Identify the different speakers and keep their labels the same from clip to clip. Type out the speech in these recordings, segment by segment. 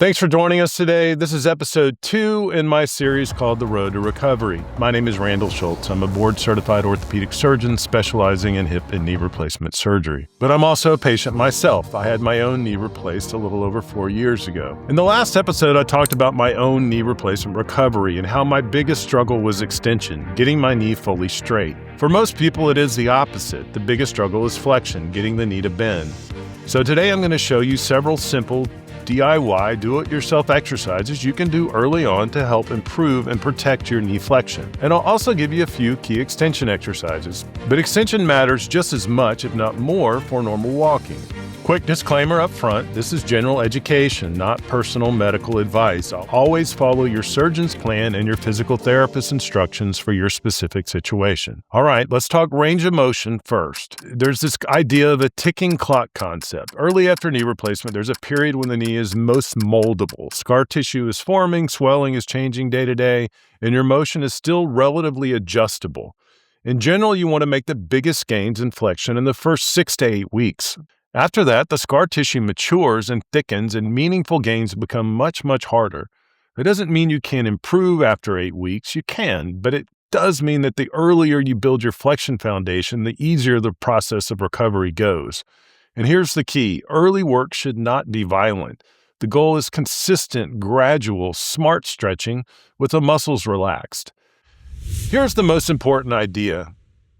Speaker 1: Thanks for joining us today. This is episode 2 in my series called The Road to Recovery. My name is Randall Schultz. I'm a board-certified orthopedic surgeon specializing in hip and knee replacement surgery. But I'm also a patient myself. I had my own knee replaced a little over 4 years ago. In the last episode, I talked about my own knee replacement recovery and how my biggest struggle was extension, getting my knee fully straight. For most people, it is the opposite. The biggest struggle is flexion, getting the knee to bend. So today I'm going to show you several simple DIY, do-it-yourself exercises you can do early on to help improve and protect your knee flexion. And I'll also give you a few key extension exercises. But extension matters just as much, if not more, for normal walking. Quick disclaimer up front, this is general education, not personal medical advice. I'll always follow your surgeon's plan and your physical therapist's instructions for your specific situation. All right, let's talk range of motion first. There's this idea of a ticking clock concept. Early after knee replacement, there's a period when the knee is most moldable. Scar tissue is forming, swelling is changing day to day, and your motion is still relatively adjustable. In general, you want to make the biggest gains in flexion in the first 6 to 8 weeks. After that, the scar tissue matures and thickens, and meaningful gains become much, much harder. It doesn't mean you can't improve after 8 weeks. You can, but it does mean that the earlier you build your flexion foundation, the easier the process of recovery goes. And here's the key. Early work should not be violent. The goal is consistent, gradual, smart stretching with the muscles relaxed. Here's the most important idea.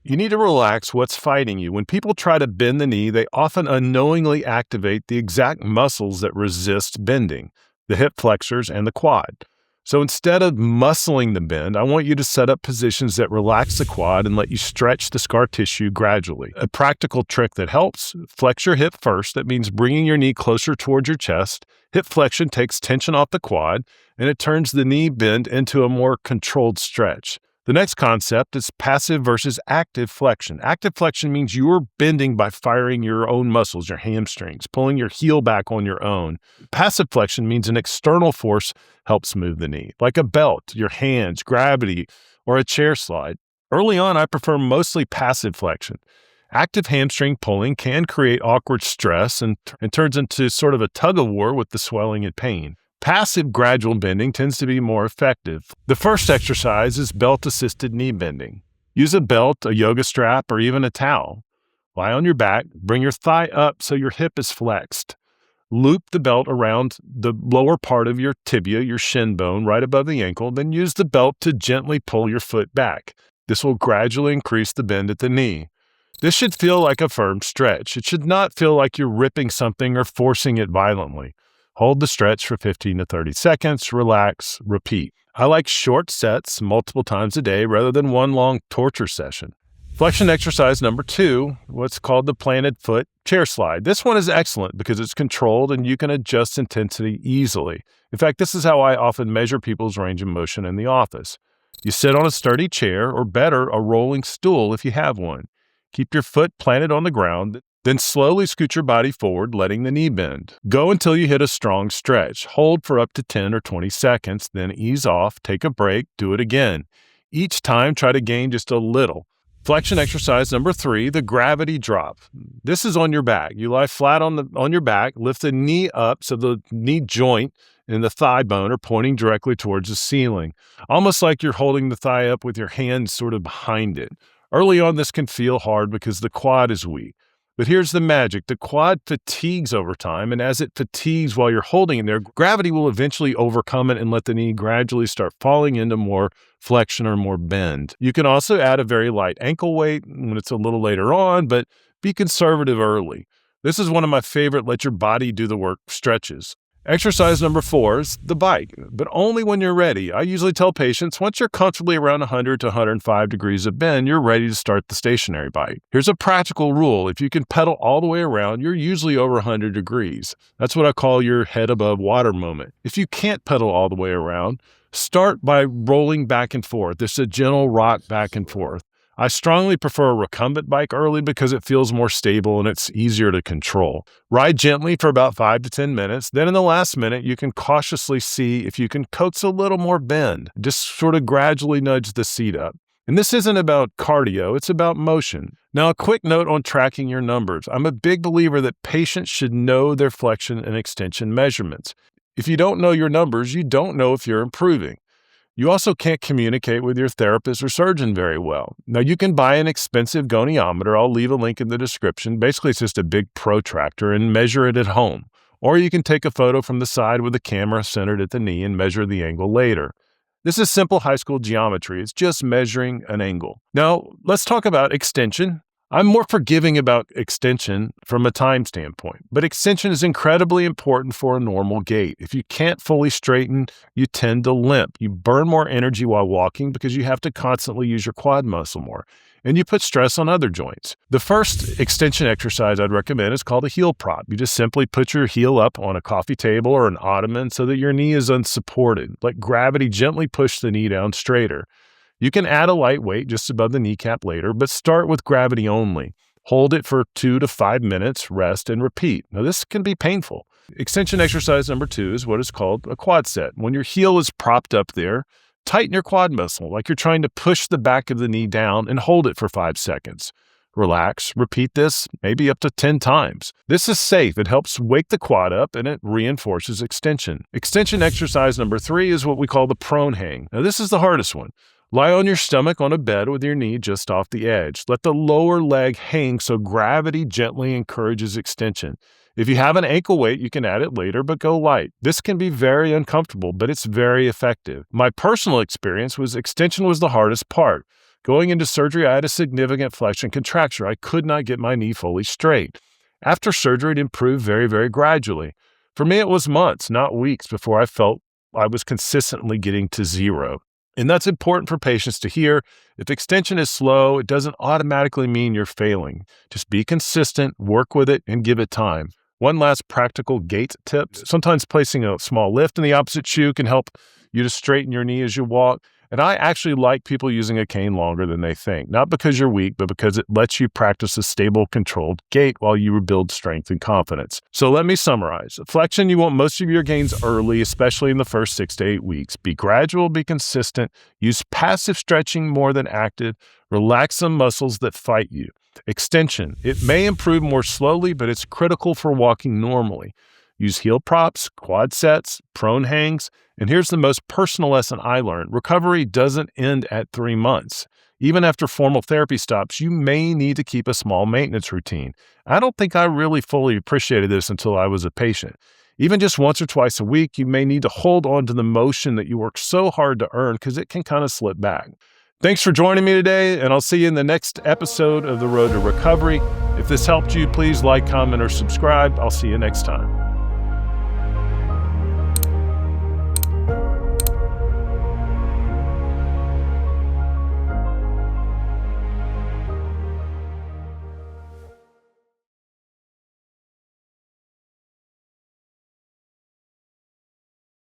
Speaker 1: You need to relax what's fighting you. When people try to bend the knee, they often unknowingly activate the exact muscles that resist bending, the hip flexors and the quad. So instead of muscling the bend, I want you to set up positions that relax the quad and let you stretch the scar tissue gradually. A practical trick that helps, flex your hip first. That means bringing your knee closer towards your chest. Hip flexion takes tension off the quad, and it turns the knee bend into a more controlled stretch. The next concept is passive versus active flexion. Active flexion means you're bending by firing your own muscles, your hamstrings, pulling your heel back on your own. Passive flexion means an external force helps move the knee, like a belt, your hands, gravity, or a chair slide. Early on, I prefer mostly passive flexion. Active hamstring pulling can create awkward stress and turns into sort of a tug-of-war with the swelling and pain. Passive gradual bending tends to be more effective. The first exercise is belt-assisted knee bending. Use a belt, a yoga strap, or even a towel. Lie on your back, bring your thigh up so your hip is flexed. Loop the belt around the lower part of your tibia, your shin bone, right above the ankle, then use the belt to gently pull your foot back. This will gradually increase the bend at the knee. This should feel like a firm stretch. It should not feel like you're ripping something or forcing it violently. Hold the stretch for 15 to 30 seconds, relax, repeat. I like short sets multiple times a day rather than one long torture session. Flexion exercise number 2, what's called the planted foot chair slide. This one is excellent because it's controlled and you can adjust intensity easily. In fact, this is how I often measure people's range of motion in the office. You sit on a sturdy chair, or better, a rolling stool if you have one. Keep your foot planted on the ground. Then slowly scoot your body forward, letting the knee bend. Go until you hit a strong stretch. Hold for up to 10 or 20 seconds, then ease off, take a break, do it again. Each time, try to gain just a little. Flexion exercise number 3, the gravity drop. This is on your back. You lie flat on your back, lift the knee up so the knee joint and the thigh bone are pointing directly towards the ceiling, almost like you're holding the thigh up with your hands sort of behind it. Early on, this can feel hard because the quad is weak. But here's the magic. The quad fatigues over time, and as it fatigues while you're holding it there, gravity will eventually overcome it and let the knee gradually start falling into more flexion or more bend. You can also add a very light ankle weight when it's a little later on, but be conservative early. This is one of my favorite let your body do the work stretches. Exercise number 4 is the bike, but only when you're ready. I usually tell patients once you're comfortably around 100 to 105 degrees of bend, you're ready to start the stationary bike. Here's a practical rule. If you can pedal all the way around, you're usually over 100 degrees. That's what I call your head above water moment. If you can't pedal all the way around, start by rolling back and forth. It's a gentle rock back and forth. I strongly prefer a recumbent bike early because it feels more stable and it's easier to control. Ride gently for about 5 to 10 minutes. Then in the last minute, you can cautiously see if you can coax a little more bend. Just sort of gradually nudge the seat up. And this isn't about cardio, it's about motion. Now, a quick note on tracking your numbers. I'm a big believer that patients should know their flexion and extension measurements. If you don't know your numbers, you don't know if you're improving. You also can't communicate with your therapist or surgeon very well. Now, you can buy an expensive goniometer. I'll leave a link in the description. Basically, it's just a big protractor and measure it at home. Or you can take a photo from the side with the camera centered at the knee and measure the angle later. This is simple high school geometry. It's just measuring an angle. Now, let's talk about extension. I'm more forgiving about extension from a time standpoint, but extension is incredibly important for a normal gait. If you can't fully straighten, you tend to limp. You burn more energy while walking because you have to constantly use your quad muscle more, and you put stress on other joints. The first extension exercise I'd recommend is called a heel prop. You just simply put your heel up on a coffee table or an ottoman so that your knee is unsupported. Let gravity gently push the knee down straighter. You can add a light weight just above the kneecap later, but start with gravity only. Hold it for 2 to 5 minutes, rest, and repeat. Now, this can be painful. Extension exercise number 2 is what is called a quad set. When your heel is propped up there, tighten your quad muscle like you're trying to push the back of the knee down and hold it for 5 seconds. Relax, repeat this maybe up to 10 times. This is safe. It helps wake the quad up and it reinforces extension. Extension exercise number 3 is what we call the prone hang. Now, this is the hardest one. Lie on your stomach on a bed with your knee just off the edge. Let the lower leg hang so gravity gently encourages extension. If you have an ankle weight, you can add it later, but go light. This can be very uncomfortable, but it's very effective. My personal experience was extension was the hardest part. Going into surgery, I had a significant flexion contracture. I could not get my knee fully straight. After surgery, it improved very, very gradually. For me, it was months, not weeks, before I felt I was consistently getting to 0. And that's important for patients to hear. If extension is slow, it doesn't automatically mean you're failing. Just be consistent, work with it, and give it time. One last practical gait tip. Sometimes placing a small lift in the opposite shoe can help you to straighten your knee as you walk. And I actually like people using a cane longer than they think, not because you're weak, but because it lets you practice a stable, controlled gait while you rebuild strength and confidence. So let me summarize. Flexion, you want most of your gains early, especially in the first 6 to 8 weeks. Be gradual, be consistent, use passive stretching more than active, relax some muscles that fight you. Extension, it may improve more slowly, but it's critical for walking normally. Use heel props, quad sets, prone hangs, and here's the most personal lesson I learned. Recovery doesn't end at 3 months. Even after formal therapy stops, you may need to keep a small maintenance routine. I don't think I really fully appreciated this until I was a patient. Even just once or twice a week, you may need to hold on to the motion that you work so hard to earn because it can kind of slip back. Thanks for joining me today, and I'll see you in the next episode of The Road to Recovery. If this helped you, please like, comment, or subscribe. I'll see you next time.